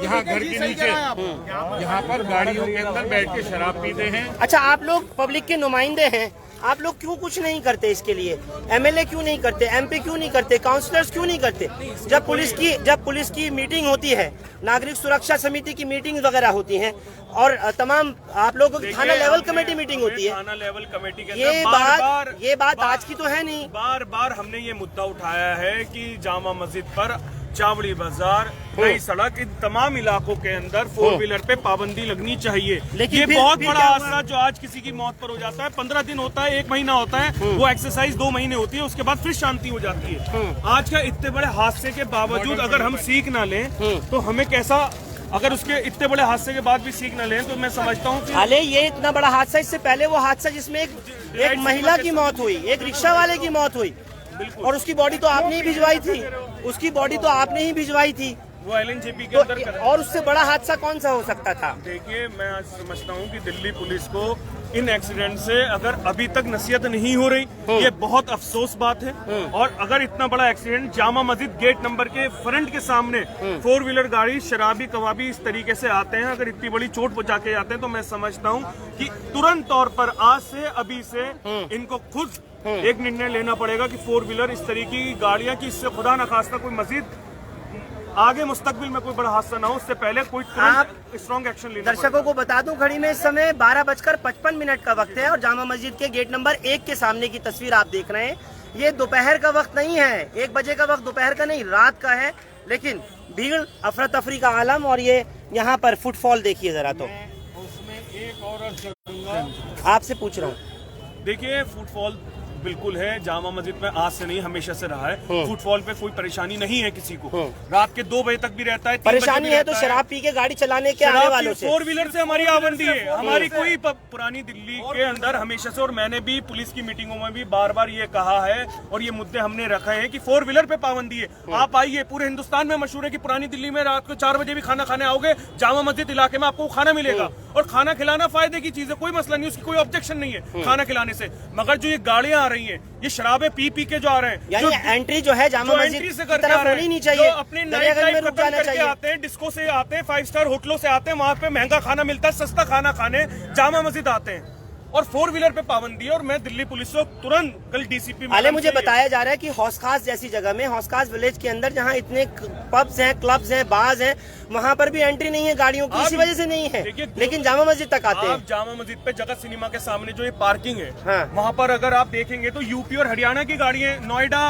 यहाँ घर के नीचे, यहाँ पर गाड़ियों के अंदर बैठ के शराब पीते हैं। अच्छा, आप लोग पब्लिक के नुमाइंदे हैं, आप लोग क्यों कुछ नहीं करते इसके लिए? एमएलए क्यों नहीं करते? एमपी क्यों नहीं करते? काउंसलर्स क्यों नहीं करते? जब पुलिस की मीटिंग होती है, नागरिक सुरक्षा समिति की मीटिंग वगैरह होती हैं और तमाम आप लोगों की थाना लेवल कमेटी मीटिंग होती है, थाना लेवल कमेटी के ये बात आज की तो है नहीं। बार बार हमने ये मुद्दा उठाया है कि जामा मस्जिद पर, चावड़ी बाजार, नई सड़क, इन तमाम इलाकों के अंदर 4 व्हीलर पे पाबंदी लगनी चाहिए। लेकिन ये फिर बहुत फिर बड़ा हादसा जो आज किसी की मौत पर हो जाता है, 15 दिन होता है, 1 महीना होता है, वो एक्सरसाइज 2 महीने होती है, उसके बाद फिर शांति हो जाती है। आज का इतने बड़े हादसे के बावजूद अगर हम सीख ना लें तो हमें कैसा, अगर उसके इतने बड़े हादसे के बाद भी सीख न लें तो मैं समझता हूँ कि अरे ये इतना बड़ा हादसा, इससे पहले वो हादसा जिसमें एक महिला की मौत हुई, एक रिक्शा वाले की मौत हुई और उसकी बॉडी तो आपने ही भिजवाई थी, उसकी बॉडी तो आपने ही भिजवाई थी, वो LNJP के तो अंदर और उससे बड़ा हादसा कौन सा हो सकता था? देखिए, मैं आज समझता हूँ कि दिल्ली पुलिस को इन एक्सीडेंट से अगर अभी तक नसीहत नहीं हो रही, ये बहुत अफसोस बात है। और अगर इतना बड़ा accident Jama Masjid gate number के फ्रंट के सामने 4 व्हीलर गाड़ी, शराबी कबाबी इस तरीके से आते हैं, अगर इतनी बड़ी चोट पहुंचा के जाते हैं तो मैं समझता हूँ कि तुरंत तौर पर आज से अभी से इनको खुद एक निर्णय लेना पड़ेगा कि 4 व्हीलर इस तरीके की गाड़ियां की इससे खुदा न खास्ता कोई मस्जिद आगे मुस्तकबिल में कोई बड़ा हादसा ना हो, उससे पहले कोई स्ट्रॉन्ग एक्शन लेना। दर्शकों को बता दूं, घड़ी में इस समय 12:55 का वक्त है और जामा मस्जिद के गेट नंबर 1 के सामने की तस्वीर आप देख रहे हैं। ये दोपहर का वक्त नहीं है, 1 बजे का वक्त दोपहर का नहीं, रात का है, लेकिन भीड़, अफरा तफरी का आलम और ये यहाँ पर फुटफॉल देखिए जरा। तो उसमें एक और आपसे पूछ रहा हूँ, देखिए फुटफॉल बिल्कुल है। जामा मस्जिद में आज से नहीं, हमेशा से रहा है। फुटफॉल पे कोई परेशानी नहीं है किसी को। रात के 2 बजे तक भी रहता है। परेशानी है तो शराब पी के गाड़ी चलाने के आने वालों से। 4 व्हीलर से हमारी पाबंदी है। हमारी कोई पुरानी दिल्ली के अंदर हमेशा से, और मैंने भी पुलिस की मीटिंगों में भी बार बार ये कहा है और ये मुद्दे हमने रखे हैं कि 4 व्हीलर पे पाबंदी है। आप आइए, पूरे हिंदुस्तान में मशहूर है कि पुरानी दिल्ली में रात को 4 बजे भी खाना खाने आओगे, जामा मस्जिद इलाके में आपको खाना मिलेगा। और खाना खिलाना फायदे की चीज है, कोई मसला नहीं, उसकी कोई ऑब्जेक्शन नहीं है खाना खिलाने से। मगर जो ये गाड़ियां आ रही हैं, ये शराबें पी पी के जो आ रहे हैं, यानी एंट्री जो है जामा मस्जिद से की तरफ होनी नहीं चाहिए, अपने नाइट लाइफ खत्म करके आते हैं, डिस्को से आते हैं, 5 स्टार होटलों से आते हैं, वहां पे महंगा खाना मिलता है, सस्ता खाना खाने जामा मस्जिद आते हैं। और 4 व्हीलर पे पाबंदी है। और मैं दिल्ली पुलिस को तुरंत कल डीसीपी हाले मुझे बताया जा रहा है कि हौसखास जैसी जगह में, हौसखास विलेज के अंदर जहां इतने पब्स हैं, क्लब्स हैं, बार्स हैं, वहां पर भी एंट्री नहीं है गाड़ियों की, इसी वजह से नहीं है। लेकिन जामा मस्जिद तक आते हैं। आप जामा मस्जिद पे जगत सिनेमा के सामने जो ये पार्किंग है, हाँ। वहाँ पर अगर आप देखेंगे तो यूपी और हरियाणा की गाड़ियां, नोएडा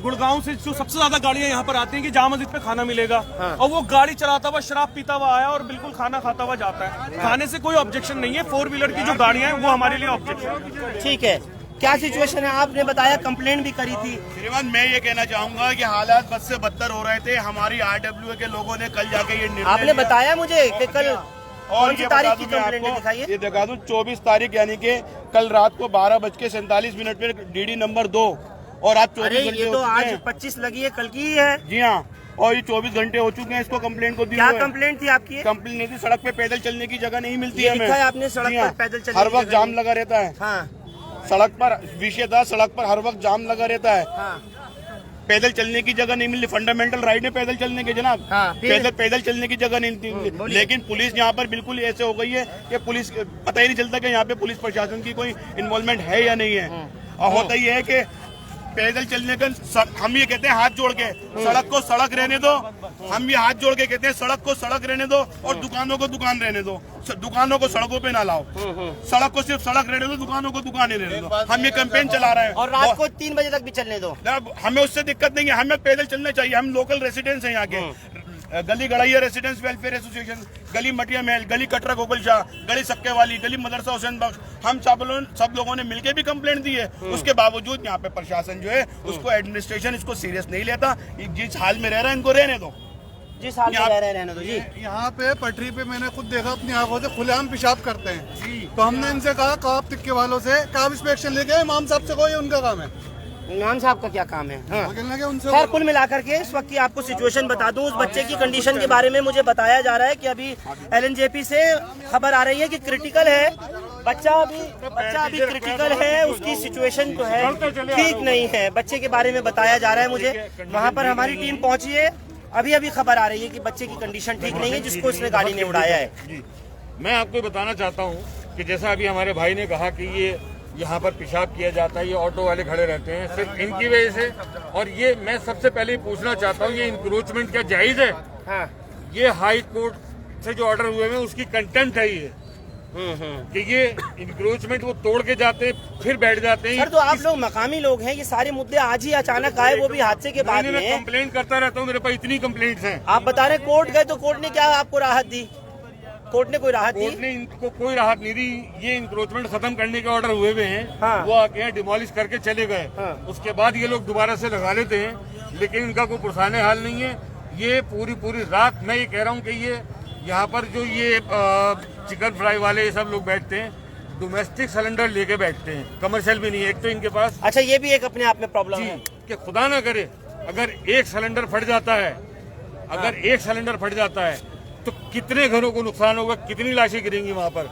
गुड़गांव से जो सबसे ज्यादा गाड़ियां यहाँ पर आती हैं कि जामा मस्जिद पे खाना मिलेगा। हाँ। और वो गाड़ी चलाता हुआ शराब पीता हुआ आया और बिल्कुल खाना खाता हुआ जाता है। खाने से कोई ऑब्जेक्शन नहीं है। 4 व्हीलर की जो गाड़ियां हैं वो हमारे लिए ऑब्जेक्शन। ठीक है, क्या सिचुएशन है? आपने बताया कंप्लेंट भी करी थी। श्रीमान, मैं ये कहना चाहूंगा कि हालात बद से बदतर हो रहे थे। हमारी RWA के लोगों ने कल जाके ये निर्णय आपने बताया मुझे कि कल और ये तारीख की कंप्लेंट दिखाइए। ये दिखा दूं, 24 तारीख यानी कि कल रात को 12:47 पे DD नंबर 2 और आज 24 घंटे ये तो आज 25 लगी है, कल की ही है। जी हाँ, और ये 24 घंटे हो चुके हैं इसको कंप्लेंट को दिए। क्या कंप्लेंट थी आपकी? कंप्लेंट नहीं थी, सड़क पे पैदल चलने की जगह नहीं मिलती है हमें। आपने सड़क पर पैदल चलने हर वक्त जाम लगा रहता है। हाँ। सड़क पर विषय था, सड़क पर हर वक्त जाम लगा रहता है। हाँ। पैदल चलने की जगह नहीं मिली। फंडामेंटल राइट है पैदल चलने के जनाब। हाँ, पैदल चलने की जगह नहीं थी। लेकिन पुलिस यहाँ पर बिल्कुल ऐसे हो गई है कि पुलिस पता ही नहीं चलता कि यहाँ पे पुलिस प्रशासन की कोई इन्वॉल्वमेंट है या नहीं है। और होता ही है कि पैदल चलने का हम ये कहते हैं हाथ जोड़ के सड़क को सड़क रहने दो। हम ये हाथ जोड़ के कहते हैं सड़क को सड़क रहने दो और दुकानों को दुकान रहने दो। दुकानों को सड़कों पे ना लाओ, सड़क को सिर्फ सड़क रहने दो, दुकानों को दुकानें रहने दो। हम ये कैंपेन चला रहे हैं। और रात को 3 बजे तक भी चलने दो। हमें उससे दिक्कत नहीं है, हमें पैदल चलना चाहिए। हम लोकल रेसिडेंट्स हैं यहाँ के। गली गड़ाइया रेसिडेंट्स वेलफेयर एसोसिएशन, गली मटिया महल, गली कटरा गोकुल शाह, गली सक्के वाली, गली मदरसा हुसैन बख्श, हम सब लोगों ने मिलकर भी कंप्लेंट दी है। उसके बावजूद यहाँ पे प्रशासन जो है उसको एडमिनिस्ट्रेशन इसको सीरियस नहीं लेता। जिस हाल में रह रहे हैं इनको रहने दो। जिस हाल में रह रहे हैं रहने दो जी। यहाँ पे पटरी पे मैंने खुद देखा अपनी आंखों से, खुलेआम पेशाब करते हैं। तो हमने इनसे कहा काप तिक्के वालों से, काप इस पे एक्शन लेके इमाम साहब से, कोई उनका काम है। इमाम साहब का क्या काम है? हाँ। उनसे खैर, कुल मिलाकर के इस वक्त की आपको सिचुएशन बता दूं, उस बच्चे की कंडीशन के बारे में मुझे बताया जा रहा है कि अभी LNJP से खबर आ रही है कि क्रिटिकल है बच्चा अभी क्रिटिकल है, उसकी सिचुएशन जो है ठीक नहीं है। बच्चे के बारे में बताया जा रहा है मुझे। वहाँ पर हमारी टीम पहुंची है, अभी खबर आ रही है कि बच्चे की कंडीशन ठीक नहीं है जिसको इसने गाड़ी ने उड़ाया है। मैं आपको बताना चाहता हूँ कि जैसा अभी हमारे भाई ने कहा कि ये यहाँ पर पेशाब किया जाता है, ये ऑटो वाले खड़े रहते हैं सिर्फ इनकी वजह से। और ये मैं सबसे पहले पूछना चाहता हूँ, ये इंक्रोचमेंट क्या जायज है? हाँ। ये हाई कोर्ट से जो ऑर्डर हुए हैं उसकी कंटेंट है ये कि ये इंक्रोचमेंट वो तोड़ के जाते हैं फिर बैठ जाते हैं। सर, तो आप लोग मकामी लोग हैं, ये सारे मुद्दे आज ही अचानक आए, वो भी हादसे के बाद में। मैं कंप्लेंट करता रहता हूँ, मेरे पास इतनी कंप्लेंट्स हैं। आप बता रहे कोर्ट गए तो कोर्ट ने क्या आपको राहत दी? कोर्ट ने कोई राहत दी? कोर्ट ने इनको कोई राहत नहीं दी। ये इंक्रोचमेंट खत्म करने के ऑर्डर हुए हैं। हाँ। वो आके यहाँ डिमोलिश करके चले गए। हाँ। उसके बाद ये लोग दोबारा से लगा लेते हैं, लेकिन इनका कोई पुरसाने हाल नहीं है। ये पूरी रात मैं ये कह रहा हूँ कि ये यहाँ पर जो ये चिकन फ्राई वाले ये सब लोग बैठते हैं, डोमेस्टिक सिलेंडर लेके बैठते हैं, कमर्शियल भी नहीं है एक तो इनके पास। अच्छा, ये भी एक अपने आप में प्रॉब्लम है कि खुदा ना करे अगर एक सिलेंडर फट जाता है, एक सिलेंडर फट जाता है तो कितने घरों को नुकसान होगा, कितनी लाशें गिरेंगी वहाँ पर,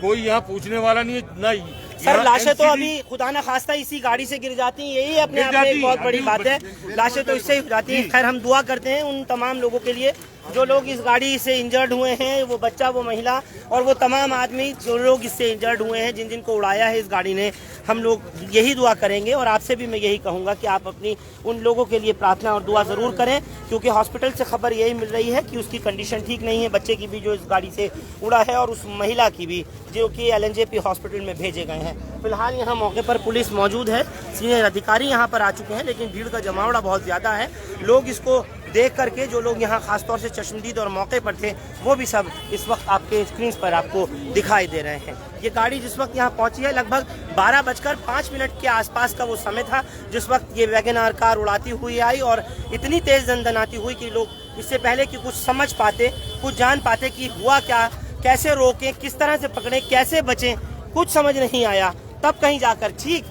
कोई यहाँ पूछने वाला नहीं है। ना सर, लाशें तो अभी खुदा ना खास्ता इसी गाड़ी से गिर जाती हैं, यही अपने आप में एक बहुत बड़ी बात है। लाशें तो इससे ही हो जाती हैं। खैर, हम दुआ करते हैं उन तमाम लोगों के लिए जो लोग इस गाड़ी से इंजर्ड हुए हैं, वो बच्चा, वो महिला और वो तमाम आदमी जो लोग इससे इंजर्ड हुए हैं, जिन को उड़ाया है इस गाड़ी ने। हम लोग यही दुआ करेंगे और आपसे भी मैं यही कहूँगा कि आप अपनी उन लोगों के लिए प्रार्थना और दुआ ज़रूर करें, क्योंकि हॉस्पिटल से खबर यही मिल रही है कि उसकी कंडीशन ठीक नहीं है, बच्चे की भी जो इस गाड़ी से उड़ा है और उस महिला की भी, जो कि LNJP हॉस्पिटल में भेजे गए हैं। फिलहाल यहाँ मौके पर पुलिस मौजूद है, सीनियर अधिकारी यहाँ पर आ चुके हैं, लेकिन भीड़ का जमावड़ा बहुत ज़्यादा है। लोग इसको देख करके जो लोग यहाँ खासतौर से चश्मदीद और मौके पर थे वो भी सब इस वक्त आपके स्क्रीन पर आपको दिखाई दे रहे हैं। ये गाड़ी जिस वक्त यहाँ पहुँची है लगभग 12:05 के आसपास का वो समय था जिस वक्त ये वैगन आर कार उड़ाती हुई आई और इतनी तेज़ दनदनाती हुई कि लोग इससे पहले कि कुछ समझ पाते, कुछ जान पाते कि हुआ क्या, कैसे रोकें, किस तरह से पकड़ें, कैसे बचें, कुछ समझ नहीं आया। तब कहीं जाकर ठीक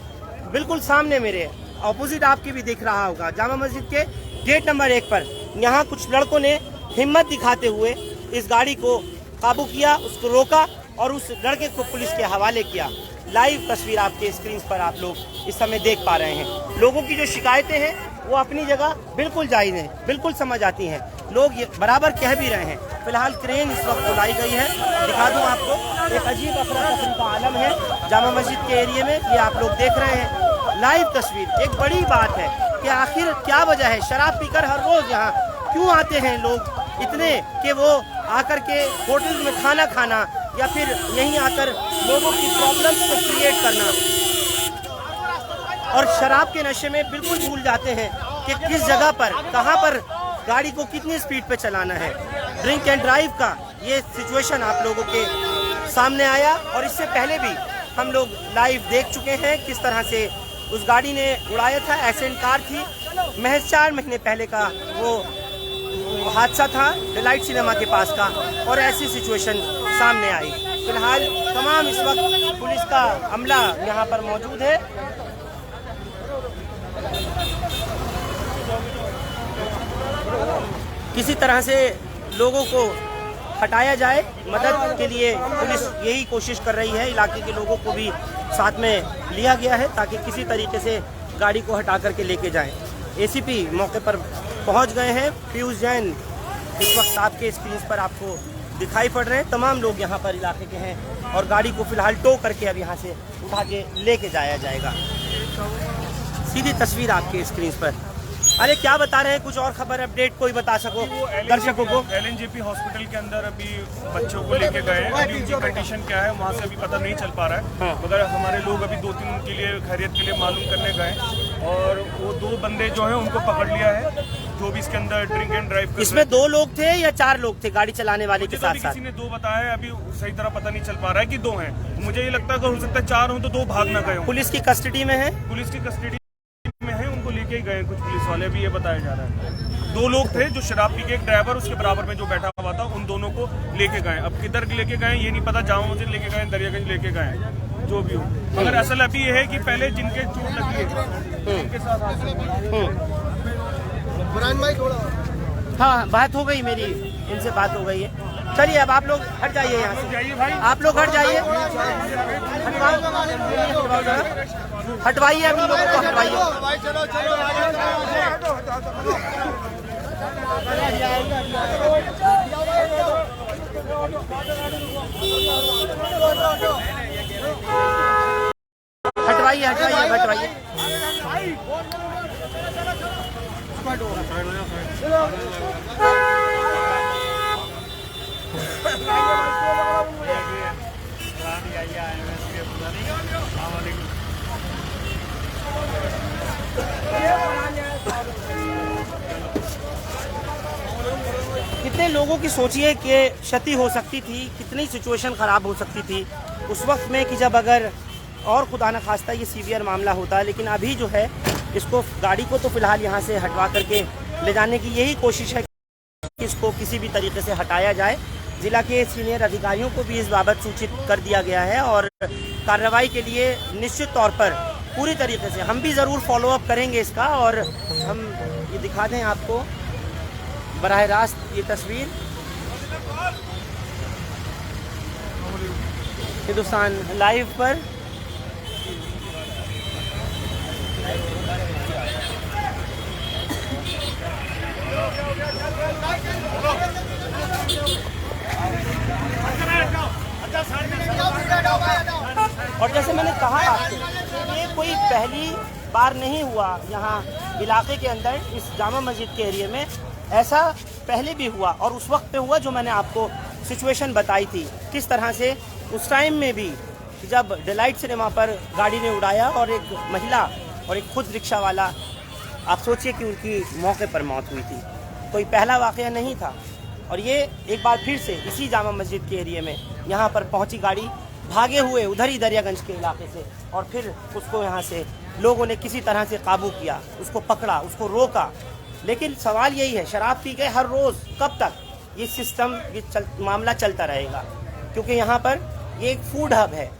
बिल्कुल सामने मेरे ऑपोजिट आपके भी दिख रहा होगा जामा मस्जिद के गेट नंबर 1 पर यहाँ कुछ लड़कों ने हिम्मत दिखाते हुए इस गाड़ी को काबू किया, उसको रोका और उस लड़के को पुलिस के हवाले किया। लाइव तस्वीर आपके स्क्रीन पर आप लोग इस समय देख पा रहे हैं। लोगों की जो शिकायतें हैं वो अपनी जगह बिल्कुल जायज़ हैं, बिल्कुल समझ आती हैं, लोग ये बराबर कह भी रहे हैं। फिलहाल क्रेन इस वक्त बुलाई गई है, दिखा दूं आपको, एक अजीब अफरा तफरी का आलम है जामा मस्जिद के एरिए में, ये आप लोग देख रहे हैं लाइव तस्वीर। एक बड़ी बात है कि आखिर क्या वजह है, शराब पीकर हर रोज़ यहाँ क्यों आते हैं लोग इतने कि वो आकर के होटल में खाना खाना या फिर यहीं आकर लोगों की प्रॉब्लम्स को क्रिएट करना और शराब के नशे में बिल्कुल भूल जाते हैं कि किस जगह पर, कहां पर गाड़ी को कितनी स्पीड पे चलाना है। ड्रिंक एंड ड्राइव का ये सिचुएशन आप लोगों के सामने आया और इससे पहले भी हम लोग लाइव देख चुके हैं किस तरह से उस गाड़ी ने उड़ाया था। एक्सीडेंट कार थी, महज 4 महीने पहले का वो हादसा था डिलाइट सिनेमा के पास का और ऐसी सिचुएशन सामने आई। फिलहाल तमाम इस वक्त पुलिस का अमला यहाँ पर मौजूद है। किसी तरह से लोगों को हटाया जाए, मदद के लिए पुलिस यही कोशिश कर रही है। इलाके के लोगों को भी साथ में लिया गया है ताकि किसी तरीके से गाड़ी को हटा करके लेके जाएं। एसीपी मौके पर पहुंच गए हैं। पीयूष जैन इस वक्त आपके स्क्रीन पर आपको दिखाई पड़ रहे हैं। तमाम लोग यहाँ पर इलाके के हैं और गाड़ी को फिलहाल टो करके अब यहाँ से उठा के लेके जाया जाएगा। सीधी तस्वीर आपके स्क्रीन पर। अरे क्या बता रहे हैं, कुछ और खबर अपडेट कोई बता सको दर्शकों को? LNJP हॉस्पिटल के अंदर अभी बच्चों को लेके गए हैं, अभी उनकी कंडीशन क्या है वहाँ से अभी पता नहीं चल पा रहा है। मगर हमारे लोग अभी 2-3 दिन के लिए खैरियत के लिए मालूम करने गए और वो 2 बंदे जो हैं उनको पकड़ लिया है जो भी इसके अंदर ड्रिंक एंड ड्राइव। इसमें 2 लोग थे या 4 लोग थे गाड़ी चलाने वाले के साथ? किसी ने 2 बताया है, अभी सही तरह पता नहीं चल पा रहा है कि 2 हैं। मुझे ये लगता है कि हो सकता है 4 हों तो 2 भाग ना गए। पुलिस की कस्टडी में है? पुलिस की कस्टडी में है, उनको लेके गए कुछ पुलिस वाले, भी ये बताया जा रहा है। 2 लोग थे जो शराब पी के, एक ड्राइवर उसके बराबर में जो बैठा हुआ था, उन दोनों को लेके गए। अब किधर लेके गए ये नहीं पता, जामा मस्जिद लेके गए, दरियागंज लेके गए, जो भी हो। मगर असल अभी ये है कि पहले जिनके चोट लगी है उनके साथ हाँ बात हो गई, मेरी इनसे बात हो गई है। चलिए अब आप लोग हट जाइए यहाँ से, आप लोग हट जाइए, हटवाइए, अब इन लोगों को हटवाइए। हटवाइए हटवाइए हटवाइए। कितने लोगों की सोचिए कि क्षति हो सकती थी, कितनी सिचुएशन ख़राब हो सकती थी उस वक्त में कि जब अगर और खुदा न खास्ता ये सीवियर मामला होता है। लेकिन अभी जो है इसको, गाड़ी को तो फिलहाल यहाँ से हटवा करके ले जाने की यही कोशिश है कि इसको किसी भी तरीके से हटाया जाए। ज़िला के सीनियर अधिकारियों को भी इस बाबत सूचित कर दिया गया है और कार्रवाई के लिए निश्चित तौर पर पूरी तरीके से हम भी ज़रूर फॉलो अप करेंगे इसका। और हम ये दिखा दें आपको बराह रास्त ये तस्वीर हिंदुस्तान लाइव पर। और जैसे मैंने कहा आपको, ये कोई पहली बार नहीं हुआ यहाँ इलाके के अंदर, इस जामा मस्जिद के एरिया में ऐसा पहले भी हुआ और उस वक्त पे हुआ जो मैंने आपको सिचुएशन बताई थी। किस तरह से उस टाइम में भी जब डिलाइट सिनेमा पर गाड़ी ने उड़ाया और एक महिला और एक खुद रिक्शा वाला, आप सोचिए कि उनकी मौके पर मौत हुई थी। कोई पहला वाक़या नहीं था। और ये एक बार फिर से इसी जामा मस्जिद के एरिया में यहाँ पर पहुँची गाड़ी, भागे हुए उधर ही दरियागंज के इलाके से, और फिर उसको यहाँ से लोगों ने किसी तरह से काबू किया, उसको पकड़ा, उसको रोका। लेकिन सवाल यही है, शराब पी के हर रोज़ कब तक ये सिस्टम, मामला चलता रहेगा? क्योंकि यहाँ पर ये एक फूड हब है,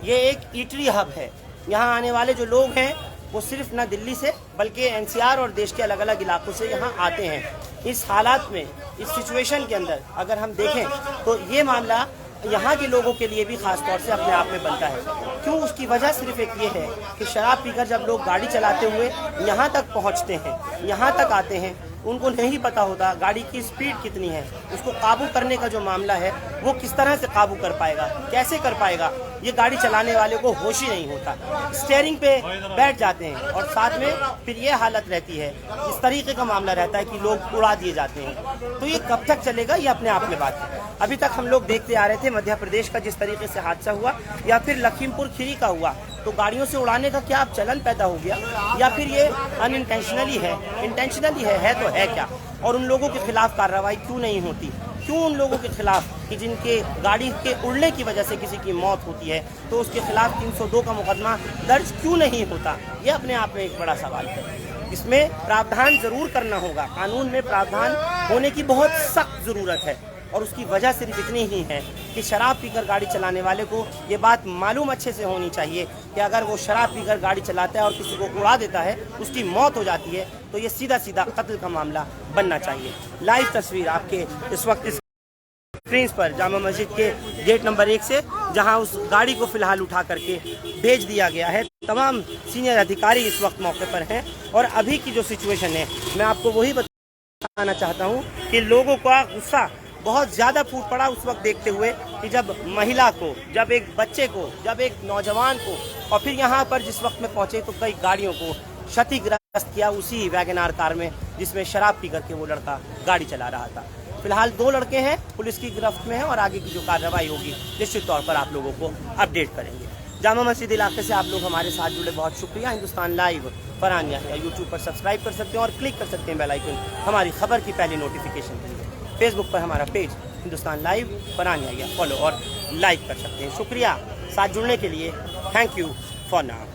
ये एक ईटरी हब है। यहाँ आने वाले जो लोग हैं वो सिर्फ न दिल्ली से बल्कि एनसीआर और देश के अलग अलग इलाकों से यहाँ आते हैं। इस हालात में, इस सिचुएशन के अंदर अगर हम देखें तो ये मामला यहाँ के लोगों के लिए भी खास तौर से अपने आप में बनता है। क्यों? उसकी वजह सिर्फ एक ये है कि शराब पीकर जब लोग गाड़ी चलाते हुए यहाँ तक पहुँचते हैं, यहाँ तक आते हैं, उनको नहीं पता होता गाड़ी की स्पीड कितनी है। उसको काबू करने का जो मामला है वो किस तरह से काबू कर पाएगा, कैसे कर पाएगा, ये गाड़ी चलाने वाले को होश ही नहीं होता। स्टीयरिंग पे बैठ जाते हैं और साथ में फिर ये हालत रहती है, इस तरीके का मामला रहता है कि लोग उड़ा दिए जाते हैं। तो ये कब तक चलेगा, ये अपने आप में बात है। अभी तक हम लोग देखते आ रहे थे मध्य प्रदेश का जिस तरीके से हादसा हुआ, या फिर लखीमपुर खीरी का हुआ, तो गाड़ियों से उड़ाने का क्या अब चलन पैदा हो गया, या फिर ये अनइंटेंशनली है, इंटेंशनली है तो है क्या? और उन लोगों के खिलाफ कार्रवाई क्यों नहीं होती? क्यों उन लोगों के खिलाफ कि जिनके गाड़ी के उड़ने की वजह से किसी की मौत होती है, तो उसके खिलाफ 302 का मुकदमा दर्ज क्यों नहीं होता? ये अपने आप में एक बड़ा सवाल है। इसमें प्रावधान जरूर करना होगा, कानून में प्रावधान होने की बहुत सख्त ज़रूरत है। और उसकी वजह सिर्फ इतनी ही है कि शराब पीकर गाड़ी चलाने वाले को ये बात मालूम अच्छे से होनी चाहिए कि अगर वो शराब पीकर गाड़ी चलाता है और किसी को उड़ा देता है, उसकी मौत हो जाती है, तो ये सीधा सीधा कत्ल का मामला बनना चाहिए। लाइव तस्वीर आपके इस वक्त इस स्क्रीन पर जामा मस्जिद के गेट नंबर 1 से, जहां उस गाड़ी को फिलहाल उठा करके भेज दिया गया है। तमाम सीनियर अधिकारी इस वक्त मौके पर हैं और अभी की जो सिचुएशन है मैं आपको वही बताना चाहता हूं कि लोगों का गुस्सा बहुत ज़्यादा फूट पड़ा उस वक्त देखते हुए कि जब महिला को, जब एक बच्चे को, जब एक नौजवान को, और फिर यहाँ पर जिस वक्त में पहुँचे तो कई गाड़ियों को क्षतिग्रस्त किया उसी वैगनार कार में जिसमें शराब पी करके वो लड़का गाड़ी चला रहा था। फिलहाल 2 लड़के हैं, पुलिस की गिरफ्त में हैं और आगे की जो कार्रवाई होगी निश्चित तौर पर आप लोगों को अपडेट करेंगे। जामा मस्जिद इलाके से आप लोग हमारे साथ जुड़े, बहुत शुक्रिया। हिंदुस्तान लाइव फरहान याहिया यूट्यूब पर सब्सक्राइब कर सकते हैं और क्लिक कर सकते हैं बेल आइकन हमारी खबर की पहली नोटिफिकेशन के लिए। फेसबुक पर हमारा page Hindustan live Farhan Yahiya follow और लाइक कर सकते हैं। शुक्रिया साथ जुड़ने के लिए। Thank you for now.